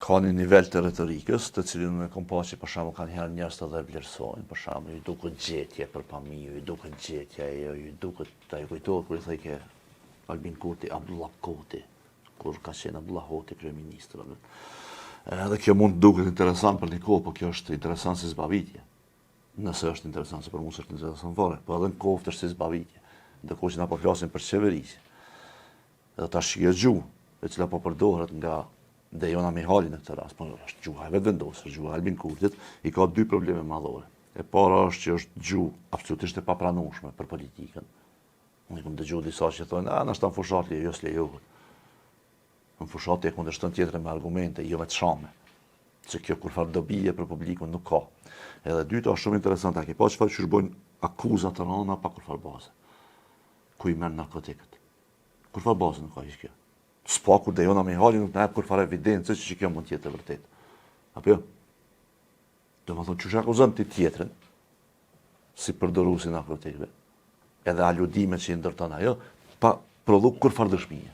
ka një nivel të retorikës, të cilin me kom pa që për shembull kanë herë njerëz të dhe vlerësojnë, për shembull ju duket gjetje për pamiju, ju duket gjetje ajo, ju duket ai kujtohet kur i thaj ke Albin Kurti, Abdullah Koti, kur ka qenë Abdullah Hoti kryeministër. Edhe kjo mund të duket interesant për një kohë, por kjo është interesant si zbavitje. Nëse është interesant, se për mua është interesant fare, po edhe në kohë është si zbavitje. Ndërkohë që na po flasim për qeverisje. Edhe tash kjo gjuhë, e cila po përdoret nga Dejona Mihali në këtë rast, po është gjuha e vetëvendosur, gjuha e Albin Kurtit, i ka dy probleme madhore. E para është që është gjuhë absolutisht e papranueshme për politikën. Unë kam dëgjuar disa që thonë, "A, na shtan fushati, jo s'lejohet." Në fushati e kundërshton tjetrën me argumente, jo me çame. Se kjo kur farë dobije për publikun nuk ka. Edhe dyta është shumë interesante, a ke pa çfarë që bojnë akuzat të rënda pa kur farë baze. Ku i merr narkotikët. Kur farë baze nuk ka hiç kjo. S'pa kur Dejona Mihali nuk na jep kur farë evidencë që kjo mund të jetë e vërtetë. Apo jo? Domethënë çu akuzon ti tjetrën si përdoruesi narkotikëve. Edhe aludimet që i ndërton ajo pa prodhu kur farë dëshmie.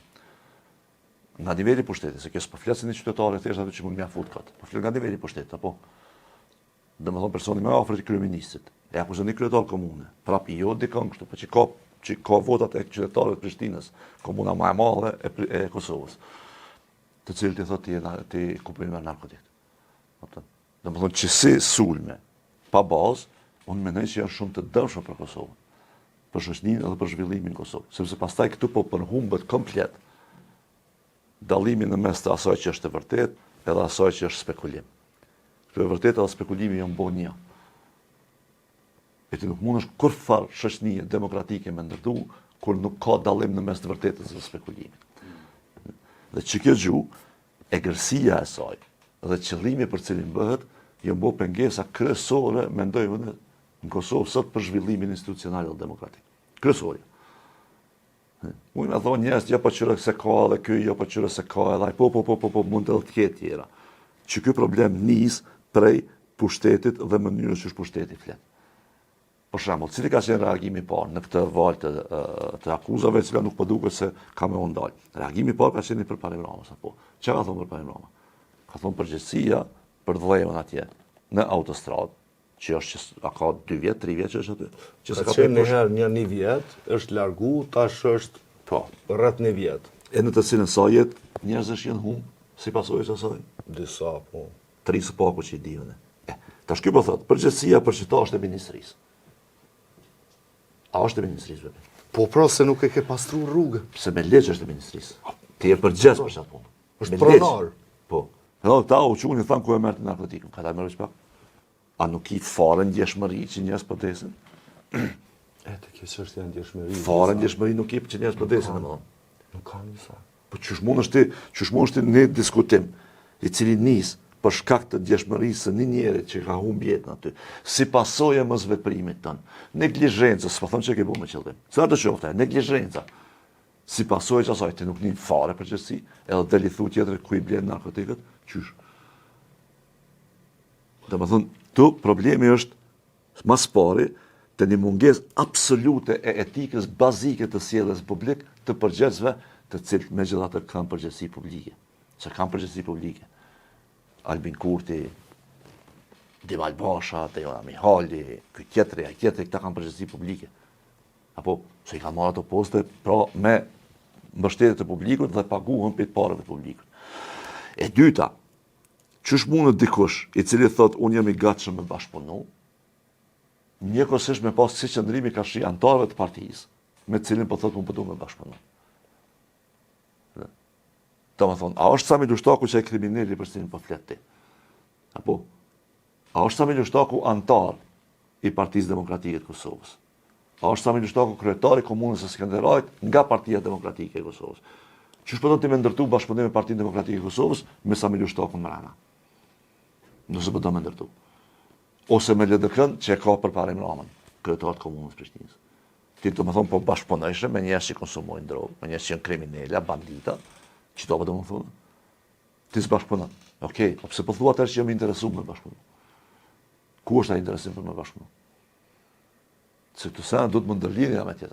Nga niveli i pushtetit, se kjo s'po flasin një qytetarë thjesht ato që mund mja fut kat. Po flet nga niveli i pushtetit, apo. Domethënë personi më afër i kryeministit, e akuzon një kryetar komune. Prapë jo dikon kështu, po që ka votat e qytetarëve të Prishtinës, komuna më e madhe e Kosovës. Të cilët i thotë ti kupton me narkotik. Domethënë që si sulme pa bazë, unë mendoj që janë shumë të dëmshme për Kosovën, për shoqërinë edhe për zhvillimin e Kosovës, sepse pastaj këtu po përhumbet komplet dallimi në mes të asaj që është e vërtet edhe asaj që është spekulim. Kjo e vërtet edhe spekulimi janë bo një. E ti nuk mundesh kur farë shoqënie demokratike me ndërtu, kur nuk ka dallim në mes të vërtetës dhe spekulimit. Dhe që kjo gjuhë, egërësia e saj dhe qëllimi për cilin bëhet, janë bo pengesa kryesore, mendoj unë, në Kosovë sot për zhvillimin institucional dhe demokratik. Kryesorja. Unë me thonë njerëz, jo po qyre se ka edhe ky, jo po qyre se ka edhe ai, po, mund të ketë tjera. Që ky problem nis prej pushtetit dhe mënyrës që është pushteti flet. Për shembull, cili ka qenë reagimi i parë në këtë valë të akuzave, që nuk po duket se ka më ndal. Reagimi i parë ka qenë për Parim Ramës, apo. Çfarë ka thonë për Parim Rama? Ka thonë përgjegjësia për dhëvën atje në autostradë, që është ka 2 vjet, 3 vjet që është aty. Që ka qenë një herë një vjet, është largu, tash është rreth 1 vjet. E në të cilën sa jetë, njerëzish janë humbë, si pasojë të saj? Disa, po. 3 së paku që i divën. Tash ky po thotë, përgjegjësia për që ta është e ministrisë. A është e ministrisë? Po pra se nuk e ke pastruar rrugë. Se me legj është e ministrisë. Ti je përgjegjës për çfarë punë? Është pronar. Po. Edhe ta u çuni than ku e merr narkotikun, ka ta merresh pak. A nuk i fare ndjeshmëri që njerëz po desin? Të kjo çështja e ndjeshmërisë. Fare ndjeshmëri nuk i që njerëz po desin, domethënë. Nuk ka njësa. Po çush mundesh ti në diskutim i cili nis për shkak të ndjeshmërisë së një njeri që ka humbur jetën aty, si pasojë e mosveprimit ton, neglizhencës, s'po them që ke bëu me qëllim. Sa të qoftë, neglizhenca. Si pasojë asaj ti nuk nin fare përgjithësi, edhe deli thu tjetër ku i blen narkotikët, qysh. Domethënë, tu problemi është më së pari të një mungesë absolute e etikës bazike të sjelljes publik të përgjegjësve, të cilët megjithatë kanë përgjegjësi publike. Se kanë përgjegjësi publike. Albin Kurti, Deval Basha, Dejona Mihali, ky tjetri, ai tjetri, këta kanë përgjegjësi publike. Apo se i kanë marrë ato poste pra me mbështetje të publikut dhe paguhen për të parëve të publikut. E dyta, ç'është mundet dikush i cili thotë unë jam i gatshëm me bashkëpunu, njëkohësisht me pas si qëndrimi ka shi antarëve të partisë, me të cilin po thotë unë po du me bashkëpunu. Domethënë, a është Sami Lushtaku që e kriminali për cilin po flet ti? Apo a është Sami Lushtaku antar i Partisë Demokratike të Kosovës? A është Sami Lushtaku kryetari i komunës së Skënderajit nga Partia Demokratike e Kosovës? Ç'është po do ti më ndërtu bashkëpunim me Partinë Demokratike e Kosovës me Sami Lushtakun mbrana? Nëse po do më ndërtu. Ose me LDK-n që e ka për Parim Ramën, kryetar të komunës Prishtinës. Ti do të thonë po bashkëpunojsh me njerëz që konsumojnë drogë, me njerëz që janë kriminalë, bandita, që do të thonë. Ti s'bashkëpunon. Okej, po pse po thua atë që jam i interesuar me bashkëpunim? Ku është ai interesi për me bashkëpunim? Se të sa do të më ndërlidhja me tjetër.